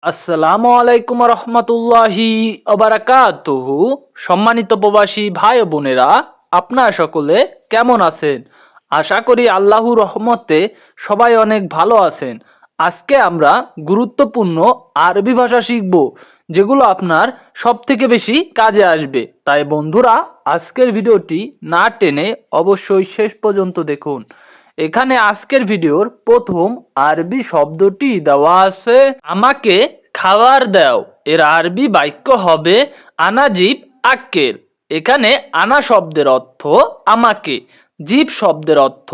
আসসালামু আলাইকুম রহমতুল্লাহি অবারাকাতুহু। সম্মানিত প্রবাসী ভাই ও বোনেরা, আপনারা সকলে কেমন আছেন? আশা করি আল্লাহর রহমতে সবাই অনেক ভালো আছেন। আজকে আমরা গুরুত্বপূর্ণ আরবি ভাষা শিখব, যেগুলো আপনার সব থেকে বেশি কাজে আসবে। তাই বন্ধুরা, আজকের ভিডিওটি না টেনে অবশ্যই শেষ পর্যন্ত দেখুন। এখানে আজকের ভিডিওর প্রথম আরবি শব্দটি দেওয়া আছে, আমাকে খাবার দাও। এর আরবি বাক্য হবে আনা জিব আক্কেল। এখানে আনা শব্দের অর্থ আমাকে, জিব শব্দের অর্থ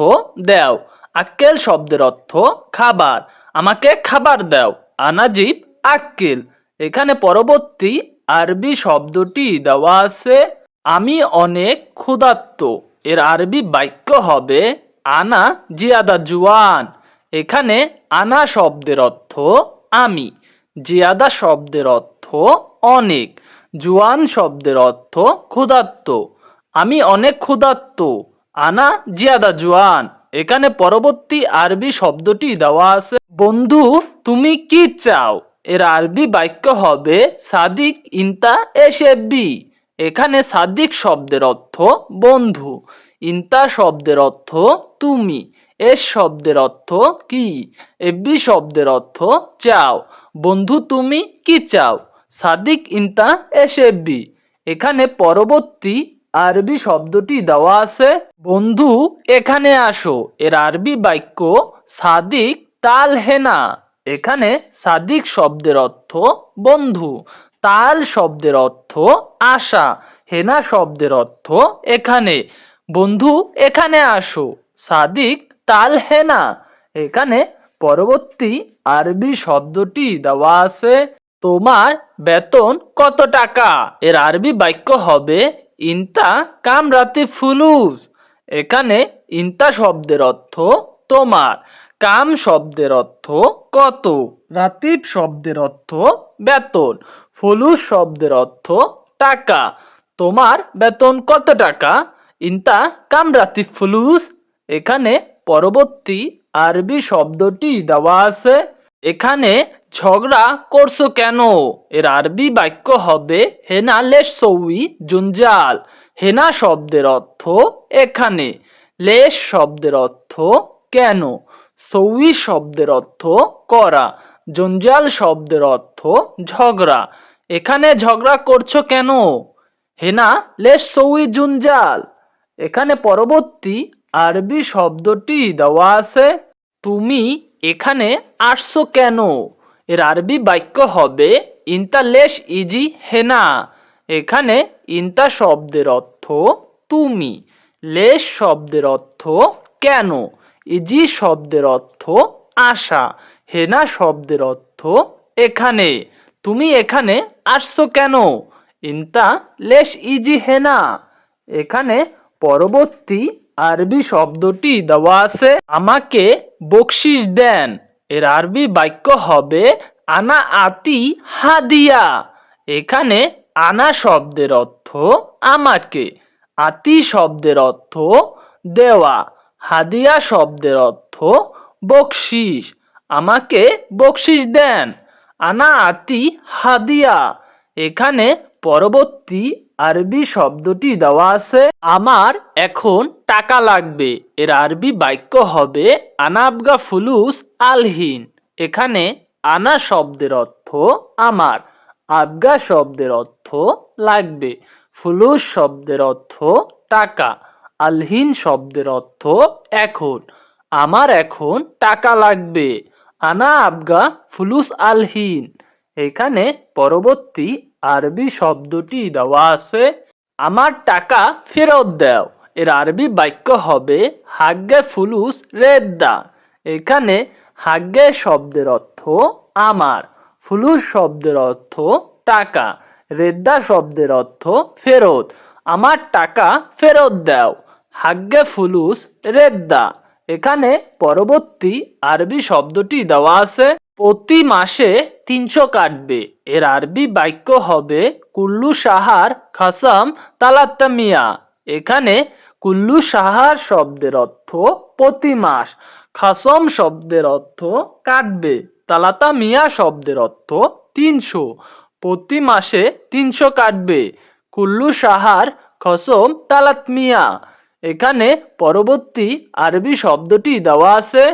দাও, আক্কেল শব্দের অর্থ খাবার। আমাকে খাবার দাও, আনা জিব আক্কেল। এখানে পরবর্তী আরবি শব্দটি দেওয়া আছে, আমি অনেক ক্ষুধার্ত। এর আরবি বাক্য হবে আনা জিয়াদা জুয়ান। এখানে আনা শব্দের অর্থ আমি, জিয়াদা শব্দের অর্থ অনেক, জুয়ান শব্দের অর্থ ক্ষুধার্ত। আমি অনেক ক্ষুধার্ত, আনা জিয়াদা জুয়ান। এখানে পরবর্তী আরবি শব্দটি দেওয়া আছে, বন্ধু তুমি কি চাও? এর আরবি বাক্য হবে সাদিক ইনতা এসেবি। এখানে সাদিক শব্দের অর্থ বন্ধু, ইনতা শব্দের অর্থ তুমি, এস শব্দের অর্থ কি, এবি শব্দের অর্থ চাও। বন্ধু তুমি কি চাও? সাদিক ইনতা এসেবি। এখানে পরবর্তী আরবি শব্দটি দেওয়া আছে, বন্ধু এখানে আসো। এর আরবি বাক্য সাদিক তাল হেনা। এখানে সাদিক শব্দের অর্থ বন্ধু, তাল শব্দের অর্থ আসা, হেনা শব্দের অর্থ এখানে। বন্ধু এখানে আসো, সাদিক তাল হেনা। এখানে পরবর্তী আরবি শব্দটি দেওয়া আছে, তোমার বেতন কত টাকা? এর আরবি বাক্য হবে ইনতা কাম রাতে ফুলুস। এখানে ইনতা শব্দের অর্থ তোমার, কাম শব্দের অর্থ কত, রাতিব শব্দের অর্থ বেতন, ফুলুস শব্দের অর্থ টাকা। তোমার বেতন কত টাকা? ইনতা কাম রাতিব ফুলুস। এখানে পরবর্তী আরবি শব্দটি দেওয়া আছে, এখানে ঝগড়া করছো কেন? এর আরবি বাক্য হবে হেনা লেশ সৌই জুনজাল। হেনা শব্দের অর্থ এখানে, লেশ শব্দের অর্থ কেন, সৌই শব্দের অর্থ করা, জঞ্জাল শব্দের অর্থ ঝগড়া। এখানে ঝগড়া করছো কেন? হেনা লেশ সৌই জুনজাল। এখানে পরবর্তী আরবি শব্দটি দেওয়া আছে, তুমি এখানে আসছো কেন? এর আরবি বাক্য হবে ইনতা লেশ ইজি হেনা। এখানে ইনতা শব্দের অর্থ তুমি, লেশ শব্দের অর্থ কেন, ইজি শব্দের অর্থ আসা, হেনা শব্দের অর্থ এখানে। তুমি এখানে আসছো কেন? ইনতা লেশ ইজি হেনা। এখানে পরবর্তী আরবি শব্দটি দেওয়া আছে, আমাকে বকশিশ দেন। এর আরবি বাক্য হবে আনা আতি হাদিয়া। এখানে আনা শব্দের অর্থ আমাকে, আতি শব্দের অর্থ দেওয়া, হাদিয়া শব্দের অর্থ বকশিশ। আমাকে বকশিশ দেন, আনা আতি হাদিয়া। এখানে পরবর্তী আরবি শব্দটি দেওয়া আছে, আমার এখন টাকা লাগবে। এর আরবি বাক্য হবে আনাবগা ফুলুস আলহিন। এখানে আনা শব্দের অর্থ আমার, আবগা শব্দের অর্থ লাগবে, ফুলুস শব্দের অর্থ টাকা, আলহিন শব্দের অর্থ এখন। আমার এখন টাকা লাগবে, আনা আবগা ফুলুস আলহিন। এখানে পরবর্তী আরবি শব্দটি দেওয়া আছে, আমার টাকা ফেরত দাও। এর আরবি বাক্য হবে হাগ্গে ফুলুস রেদ্দা। এখানে হাগ্গে শব্দের অর্থ আমার, ফুলুস শব্দের অর্থ টাকা, রেদ্দা শব্দের অর্থ ফেরত। আমার টাকা ফেরত দাও, হাগ্গে ফুলুস রেদ্দা। এখানে পরবর্তী আরবি শব্দটি দেওয়া আছে, প্রতি মাসে 300 কাটবে। এর আরবি বাক্য হবে কুল্লু সাহার খাসাম তালাত্তা মিয়া। এখানে কুল্লু সাহার শব্দের অর্থ প্রতি মাস, খাসম শব্দের অর্থ কাটবে, তালাতা মিয়া শব্দের অর্থ ৩০০। প্রতি মাসে ৩০০ কাটবে। কুল্লু সাহার খসম তালাত মিয়া। এখানে পরবর্তী আরবি শব্দটি দেওয়া আছে।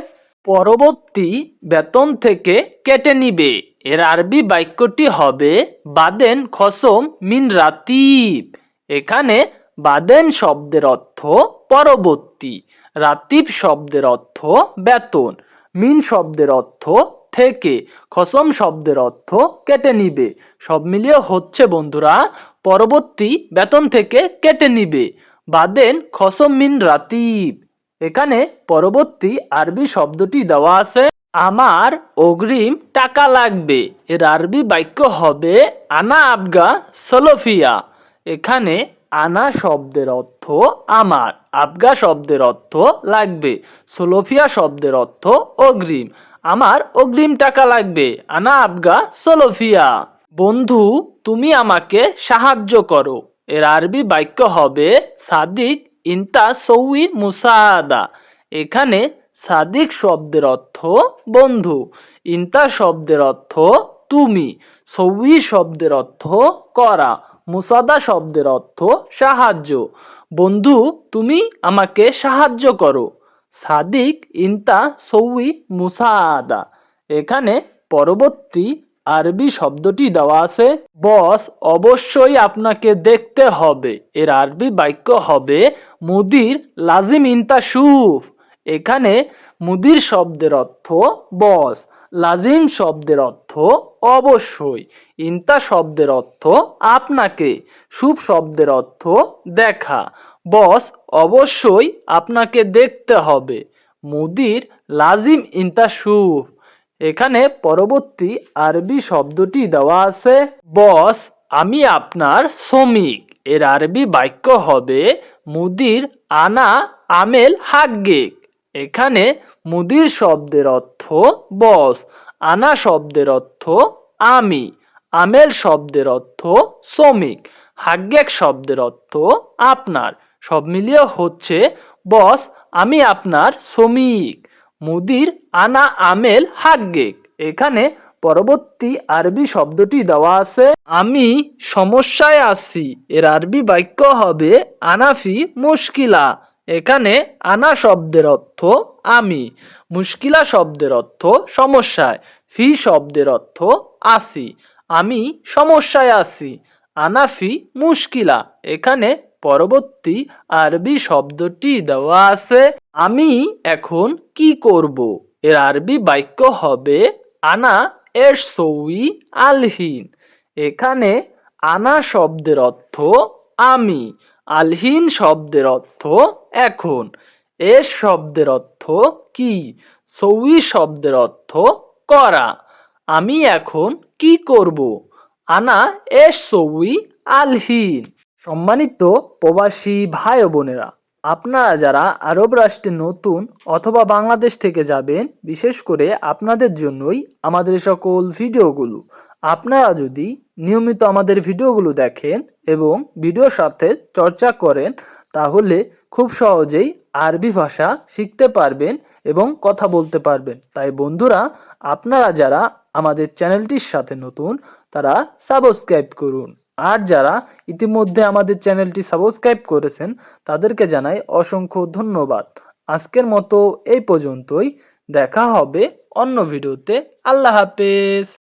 পরবর্তী বেতন থেকে কেটে নিবে। এর আরবি বাক্যটি হবে বাদেন খসম মিন রাতিব। এখানে বাদেন শব্দের অর্থ পরবর্তী, রাতিব শব্দের অর্থ বেতন, মিন শব্দের অর্থ থেকে, খসম শব্দের অর্থ কেটে নিবে। সব মিলিয়ে হচ্ছে বন্ধুরা পরবর্তী বেতন থেকে কেটে নিবে, বাদেন খসম মিন রাতিব। এখানে পরবর্তী আরবি শব্দটি দেওয়া আছে আমার অগ্রিম টাকা লাগবে। এর আরবি বাক্য হবে আনা আবগা সলোফিয়া। এখানে আনা শব্দের অর্থ আমার, আবগা শব্দের অর্থ লাগবে, সোলোফিয়া শব্দের অর্থ অগ্রিম। আমার অগ্রিম টাকা লাগবে, আনা আবগা সোলোফিয়া। বন্ধু তুমি আমাকে সাহায্য করো। এর আরবি বাক্য হবে সাদিক ইনতা সৌই মুসাদা। এখানে সাদিক শব্দের অর্থ বন্ধু, ইনতা শব্দের অর্থ তুমি, সৌই শব্দের অর্থ করা, মুসাদা শব্দের অর্থ সাহায্য। বন্ধু তুমি আমাকে সাহায্য করো। সাদিক ইনতা সৌই মুসাদা। এখানে পরবর্তী আরবি শব্দটি দেওয়া আছে বস অবশ্যই আপনাকে দেখতে হবে। এর আরবি বাক্য হবে মুদির লাজিম ইনতা শুফ। এখানে মুদির শব্দের অর্থ বস, লাজিম শব্দের অর্থ অবশ্যই, ইনতা শব্দের অর্থ আপনাকে, শুভ শব্দের অর্থ দেখা। বস অবশ্যই আপনাকে দেখতে হবে। মুদির লাজিম ইনতা শুফ। এখানে পরবর্তী আরবি শব্দটি দেওয়া আছে বস আমি আপনার শ্রমিক। এর আরবি বাক্য হবে মুদির আনা আমেল হাগ্গেক। এখানে মুদির শব্দের অর্থ বস, আনা শব্দের অর্থ আমি, আমেল শব্দের অর্থ শ্রমিক, হাগ্গেক শব্দের অর্থ আপনার। সব মিলিয়ে হচ্ছে বস আমি আপনার শ্রমিক। মুদির আনা আমেল হাগ্গেক। এখানে পরবর্তী আরবি শব্দটি দেওয়া আছে আমি সমস্যায় আছি। এর আরবি বাক্য হবে আনাফি মুশকিলা। এখানে আনা শব্দের অর্থ আমি, মুশকিলা শব্দের অর্থ সমস্যায়, ফি শব্দের অর্থ আছি, আমি সমস্যায় আছি, আনাফি মুশকিলা। এখানে পরবর্তী আরবি শব্দটি দেওয়া আছে আমি এখন কি করব। এর আরবি বাক্য হবে আনা এর সৌই আলহিন। এখানে আনা শব্দের অর্থ আমি, আলহিন শব্দের অর্থ এখন, এর শব্দের অর্থ কি, সৌই শব্দের অর্থ করা। আমি এখন কি করব, আনা এর সৌই আলহিন। সম্মানিত প্রবাসী ভাই ও বোনেরা, আপনারা যারা আরব রাষ্ট্রে নতুন অথবা বাংলাদেশ থেকে যাবেন, বিশেষ করে আপনাদের জন্যই আমাদের সকল ভিডিওগুলো। আপনারা যদি নিয়মিত আমাদের ভিডিওগুলো দেখেন এবং ভিডিওর সাথে চর্চা করেন, তাহলে খুব সহজেই আরবি ভাষা শিখতে পারবেন এবং কথা বলতে পারবেন। তাই বন্ধুরা আপনারা যারা আমাদের চ্যানেলটির সাথে নতুন, তারা সাবস্ক্রাইব করুন। আর যারা ইতিমধ্যে আমাদের চ্যানেলটি সাবস্ক্রাইব করেছেন তাদেরকে জানাই অসংখ্য ধন্যবাদ। আজকের মতো এই পর্যন্তই। দেখা হবে অন্য ভিডিওতে। আল্লাহ হাফেজ।